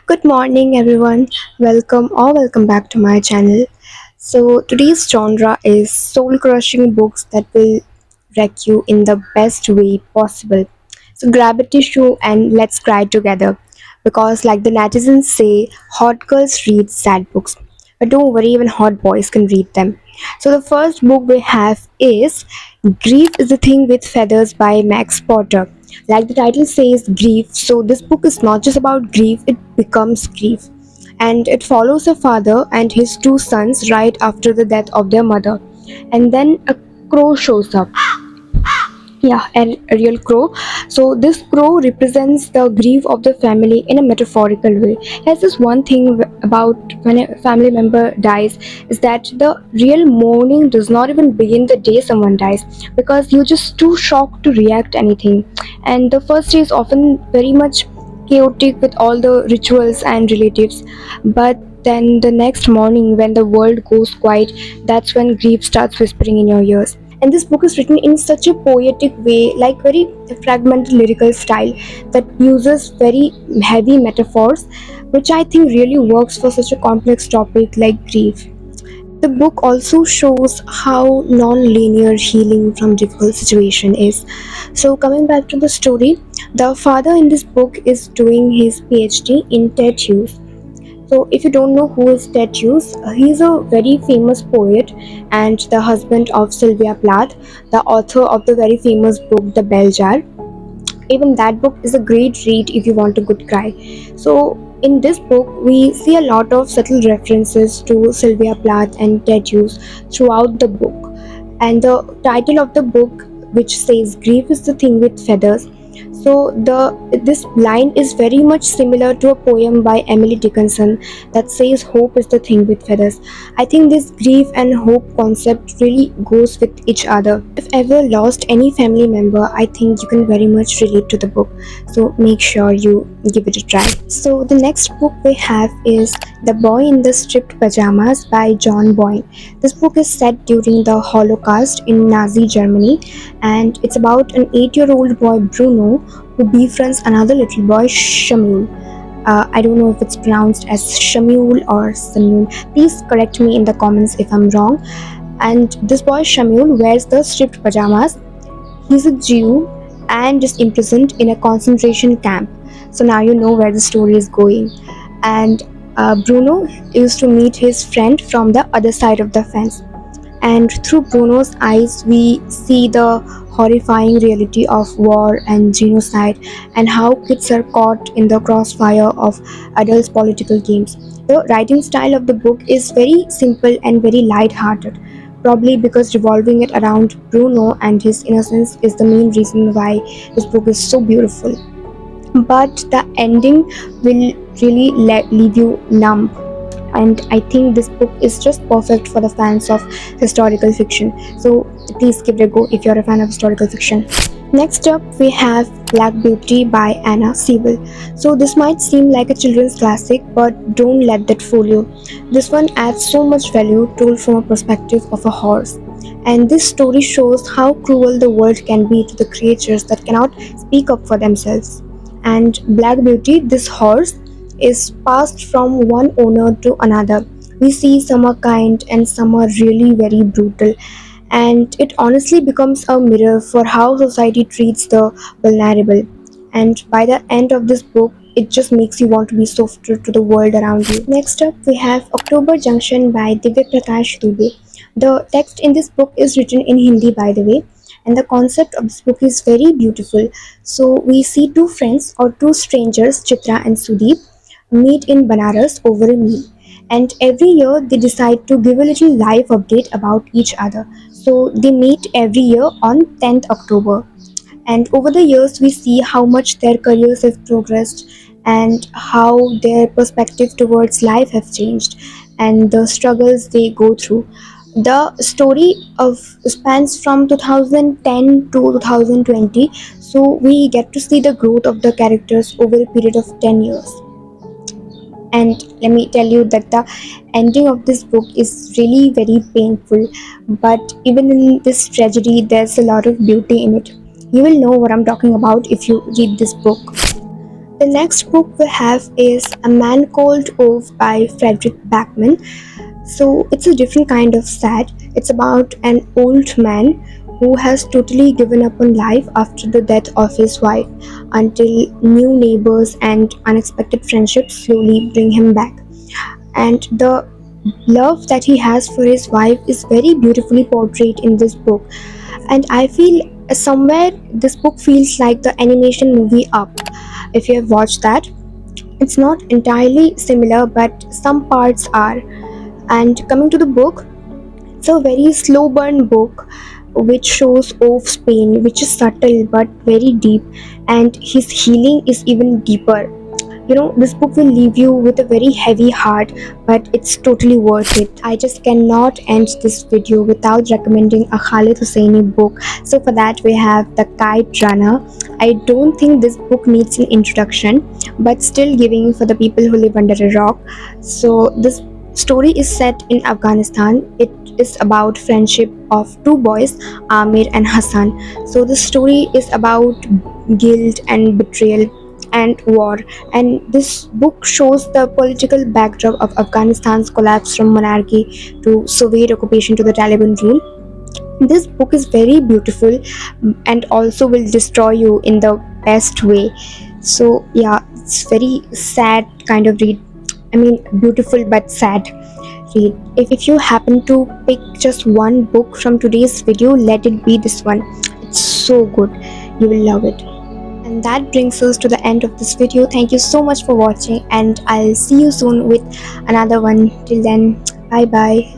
Good morning, everyone. Welcome back to my channel. So, today's genre is soul crushing books that will wreck you in the best way possible. So, grab a tissue and let's cry together. Because, like the netizens say, hot girls read sad books. But don't worry, even hot boys can read them. So, the first book we have is Grief is a Thing with Feathers by Max Potter. Like the title says, grief. So, this book is not just about grief, it becomes grief. And it follows a father and his two sons right after the death of their mother. And then a crow shows up. Yeah, a real crow. So this crow represents the grief of the family in a metaphorical way. There's this one thing about when a family member dies is that the real mourning does not even begin the day someone dies, because you're just too shocked to react anything. And the first day is often very much chaotic with all the rituals and relatives, but then the next morning when the world goes quiet, that's when grief starts whispering in your ears. And this book is written in such a poetic way, like very fragmented lyrical style that uses very heavy metaphors, which I think really works for such a complex topic like grief. The book also shows how non-linear healing from difficult situation is. So coming back to the story, the father in this book is doing his PhD in tattoos. So, if you don't know who is Ted Hughes, he's a very famous poet and the husband of Sylvia Plath, the author of the very famous book The Bell Jar. Even that book is a great read if you want a good cry. So, in this book, we see a lot of subtle references to Sylvia Plath and Ted Hughes throughout the book. And the title of the book, which says "Grief is the Thing with Feathers," so the this line is very much similar to a poem by Emily Dickinson that says hope is the thing with feathers. I think this grief and hope concept really goes with each other. If ever lost any family member, I think you can very much relate to the book. So make sure you give it a try. So the next book we have is The Boy in the Stripped Pajamas by John Boyne. This book is set during the Holocaust in Nazi Germany, and it's about an 8-year-old boy Bruno who befriends another little boy Shamuel. I don't know if it's pronounced as Shamuel or Samuel. Please correct me in the comments if I'm wrong. And this boy Shamuel wears the stripped pajamas. He's a Jew and is imprisoned in a concentration camp. So now you know where the story is going. And Bruno used to meet his friend from the other side of the fence, and through Bruno's eyes we see the horrifying reality of war and genocide and how kids are caught in the crossfire of adults' political games. The writing style of the book is very simple and very light-hearted, probably because revolving it around Bruno and his innocence is the main reason why this book is so beautiful. But the ending will really leave you numb, and I think this book is just perfect for the fans of historical fiction. So please give it a go if you're a fan of historical fiction. Next up, we have Black Beauty by Anna Sewell. So this might seem like a children's classic, but don't let that fool you. This one adds so much value told from a perspective of a horse. And this story shows how cruel the world can be to the creatures that cannot speak up for themselves. And Black Beauty, this horse, is passed from one owner to another. We see some are kind and some are really very brutal, and it honestly becomes a mirror for how society treats the vulnerable. And by the end of this book, it just makes you want to be softer to the world around you. Next up, we have October Junction by Divya Prakash Dubey. The text in this book is written in Hindi, by the way, and the concept of this book is very beautiful. So we see two friends or two strangers, Chitra and Sudeep, meet in Banaras over a meal. And every year they decide to give a little live update about each other. So they meet every year on 10th October. And over the years, we see how much their careers have progressed and how their perspective towards life have changed and the struggles they go through. The story of spans from 2010 to 2020, so we get to see the growth of the characters over a period of 10 years. And let me tell you that the ending of this book is really very painful, but even in this tragedy there's a lot of beauty in it. You will know what I'm talking about if you read this book. The next book we have is A Man Called Ove by Fredrik Backman. So it's a different kind of sad. It's about an old man who has totally given up on life after the death of his wife until new neighbors and unexpected friendships slowly bring him back. And the love that he has for his wife is very beautifully portrayed in this book. And I feel somewhere this book feels like the animation movie Up. If you have watched that, it's not entirely similar, but some parts are. And coming to the book, it's a very slow burn book which shows Ove's pain, which is subtle but very deep, and his healing is even deeper. This book will leave you with a very heavy heart, but it's totally worth it. I just cannot end this video without recommending a Khaled Hosseini book. So for that we have The Kite Runner. I don't think this book needs an introduction, but still giving for the people who live under a rock. So this story is set in Afghanistan. It is about friendship of two boys, Amir and Hassan. So the story is about guilt and betrayal and war, and this book shows the political backdrop of Afghanistan's collapse from monarchy to Soviet occupation to the Taliban rule. This book is very beautiful and also will destroy you in the best way. So yeah, it's very sad kind of read. I mean, beautiful but sad read. If you happen to pick just one book from today's video, let it be this one. It's so good, you will love it. And that brings us to the end of this video. Thank you so much for watching, and I'll see you soon with another one. Till then, bye bye.